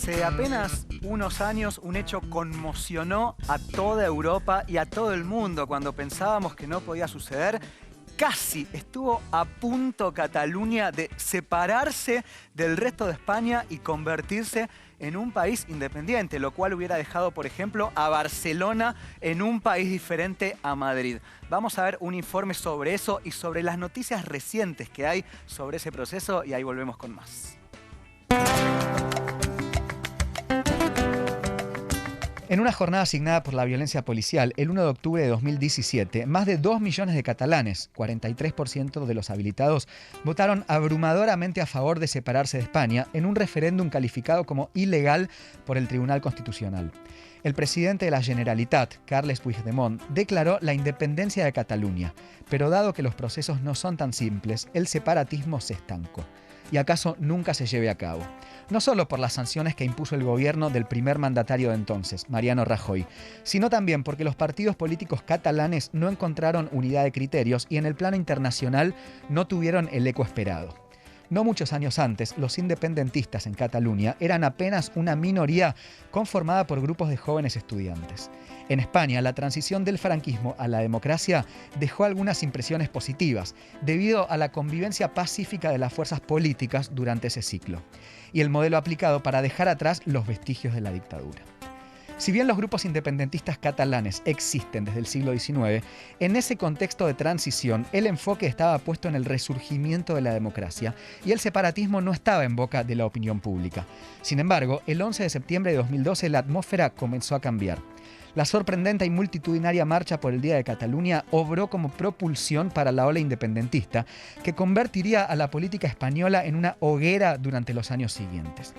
Hace apenas unos años un hecho conmocionó a toda Europa y a todo el mundo cuando pensábamos que no podía suceder. Casi estuvo a punto Cataluña de separarse del resto de España y convertirse en un país independiente, lo cual hubiera dejado, por ejemplo, a Barcelona en un país diferente a Madrid. Vamos a ver un informe sobre eso y sobre las noticias recientes que hay sobre ese proceso y ahí volvemos con más. En una jornada asignada por la violencia policial, el 1 de octubre de 2017, más de 2 millones de catalanes, 43% de los habilitados, votaron abrumadoramente a favor de separarse de España en un referéndum calificado como ilegal por el Tribunal Constitucional. El presidente de la Generalitat, Carles Puigdemont, declaró la independencia de Cataluña, pero dado que los procesos no son tan simples, el separatismo se estancó. ¿Y acaso nunca se lleve a cabo? No solo por las sanciones que impuso el gobierno del primer mandatario de entonces, Mariano Rajoy, sino también porque los partidos políticos catalanes no encontraron unidad de criterios y en el plano internacional no tuvieron el eco esperado. No muchos años antes, los independentistas en Cataluña eran apenas una minoría conformada por grupos de jóvenes estudiantes. En España, la transición del franquismo a la democracia dejó algunas impresiones positivas, debido a la convivencia pacífica de las fuerzas políticas durante ese ciclo, y el modelo aplicado para dejar atrás los vestigios de la dictadura. Si bien los grupos independentistas catalanes existen desde el siglo XIX, en ese contexto de transición el enfoque estaba puesto en el resurgimiento de la democracia y el separatismo no estaba en boca de la opinión pública. Sin embargo, el 11 de septiembre de 2012 la atmósfera comenzó a cambiar. La sorprendente y multitudinaria marcha por el Día de Cataluña obró como propulsión para la ola independentista, que convertiría a la política española en una hoguera durante los años siguientes.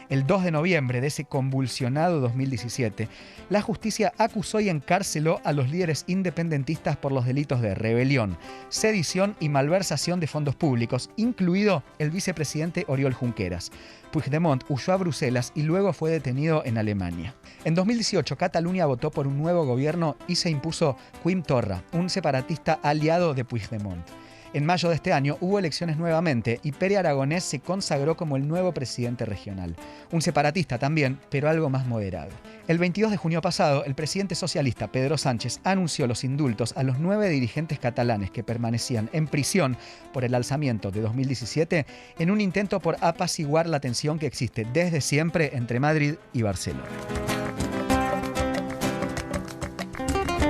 El 2 de noviembre de ese convulsionado 2017, la justicia acusó y encarceló a los líderes independentistas por los delitos de rebelión, sedición y malversación de fondos públicos, incluido el vicepresidente Oriol Junqueras. Puigdemont huyó a Bruselas y luego fue detenido en Alemania. En 2018, Cataluña votó por un nuevo gobierno y se impuso Quim Torra, un separatista aliado de Puigdemont. En mayo de este año hubo elecciones nuevamente y Pere Aragonés se consagró como el nuevo presidente regional. Un separatista también, pero algo más moderado. El 22 de junio pasado, el presidente socialista Pedro Sánchez anunció los indultos a los 9 dirigentes catalanes que permanecían en prisión por el alzamiento de 2017 en un intento por apaciguar la tensión que existe desde siempre entre Madrid y Barcelona.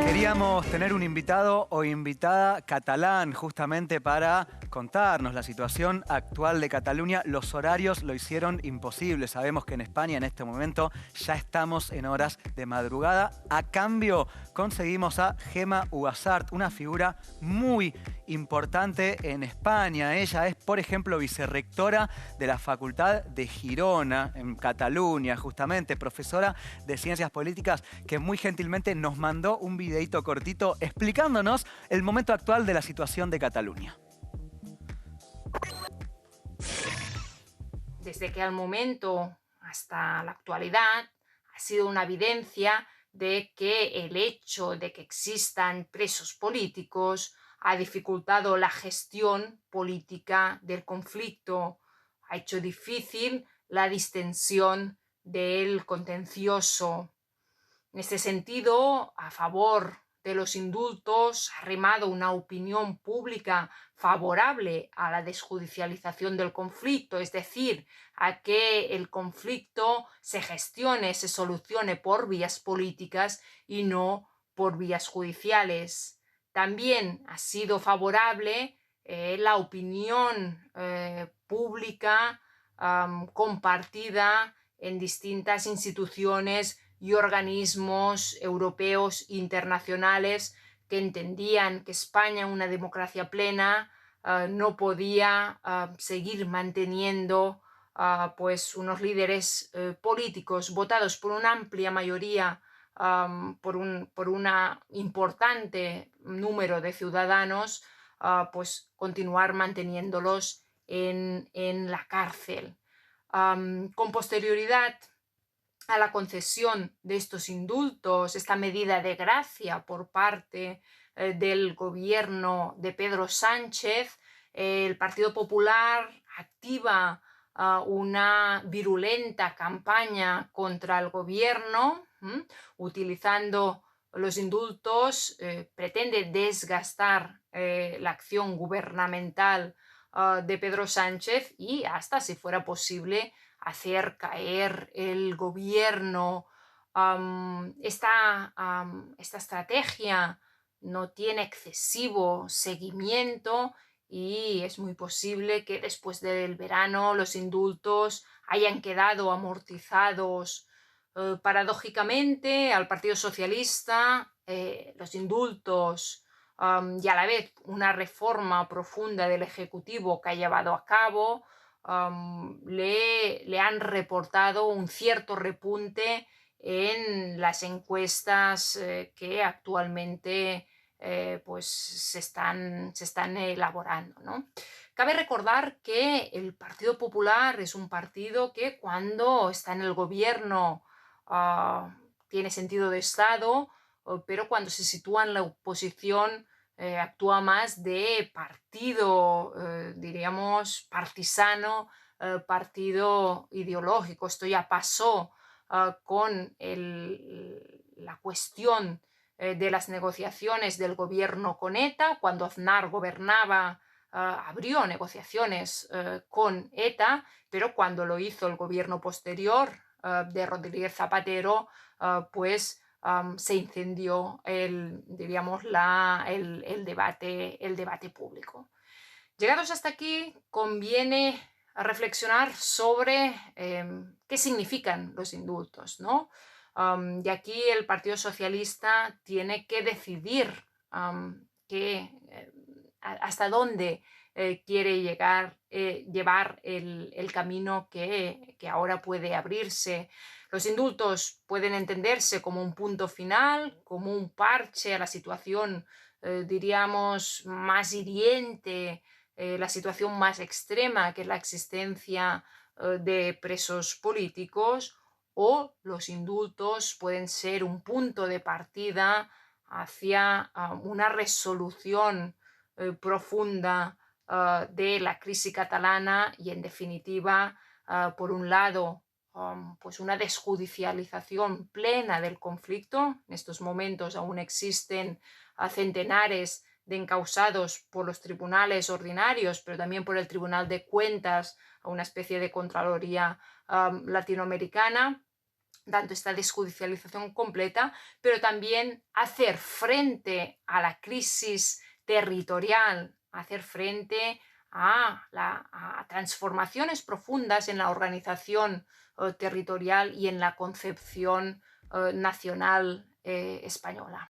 Queríamos tener un invitado o invitada catalán justamente para contarnos la situación actual de Cataluña. Los horarios lo hicieron imposible. Sabemos que en España en este momento ya estamos en horas de madrugada. A cambio conseguimos a Gemma Ugasart, una figura muy importante en España. Ella es, por ejemplo, vicerrectora de la Facultad de Girona, en Cataluña, justamente, profesora de Ciencias Políticas, que muy gentilmente nos mandó un videíto cortito explicándonos el momento actual de la situación de Cataluña. Desde que al momento hasta la actualidad ha sido una evidencia de que el hecho de que existan presos políticos ha dificultado la gestión política del conflicto, ha hecho difícil la distensión del contencioso. En este sentido, a favor de los indultos, ha remado una opinión pública favorable a la desjudicialización del conflicto, es decir, a que el conflicto se gestione, se solucione por vías políticas y no por vías judiciales. También ha sido favorable la opinión pública compartida en distintas instituciones y organismos europeos e internacionales que entendían que España, una democracia plena, no podía seguir manteniendo pues unos líderes políticos votados por una amplia mayoría, por un importante número de ciudadanos, pues continuar manteniéndolos en la cárcel. Con posterioridad a la concesión de estos indultos, esta medida de gracia por parte del gobierno de Pedro Sánchez, el Partido Popular activa una virulenta campaña contra el gobierno, utilizando los indultos, pretende desgastar la acción gubernamental de Pedro Sánchez y hasta, si fuera posible, hacer caer el gobierno. Esta estrategia no tiene excesivo seguimiento y es muy posible que después del verano los indultos hayan quedado amortizados. Paradójicamente, al Partido Socialista los indultos y a la vez una reforma profunda del Ejecutivo que ha llevado a cabo le han reportado un cierto repunte en las encuestas que actualmente pues se están elaborando, ¿no? Cabe recordar que el Partido Popular es un partido que cuando está en el gobierno tiene sentido de Estado, pero cuando se sitúa en la oposición actúa más de partido, diríamos, partisano, partido ideológico. Esto ya pasó con la cuestión de las negociaciones del gobierno con ETA, cuando Aznar gobernaba, abrió negociaciones con ETA, pero cuando lo hizo el gobierno posterior de Rodríguez Zapatero, pues se incendió el debate público. Llegados hasta aquí, conviene reflexionar sobre qué significan los indultos, ¿no? Y aquí el Partido Socialista tiene que decidir hasta dónde quiere llevar el camino que ahora puede abrirse. Los indultos pueden entenderse como un punto final, como un parche a la situación, diríamos, más hiriente, la situación más extrema, que es la existencia de presos políticos, o los indultos pueden ser un punto de partida hacia una resolución profunda de la crisis catalana y, en definitiva, por un lado, pues una desjudicialización plena del conflicto. En estos momentos aún existen centenares de encausados por los tribunales ordinarios, pero también por el Tribunal de Cuentas, una especie de Contraloría latinoamericana, tanto esta desjudicialización completa, pero también hacer frente a la crisis territorial, hacer frente a transformaciones profundas en la organización territorial y en la concepción nacional española.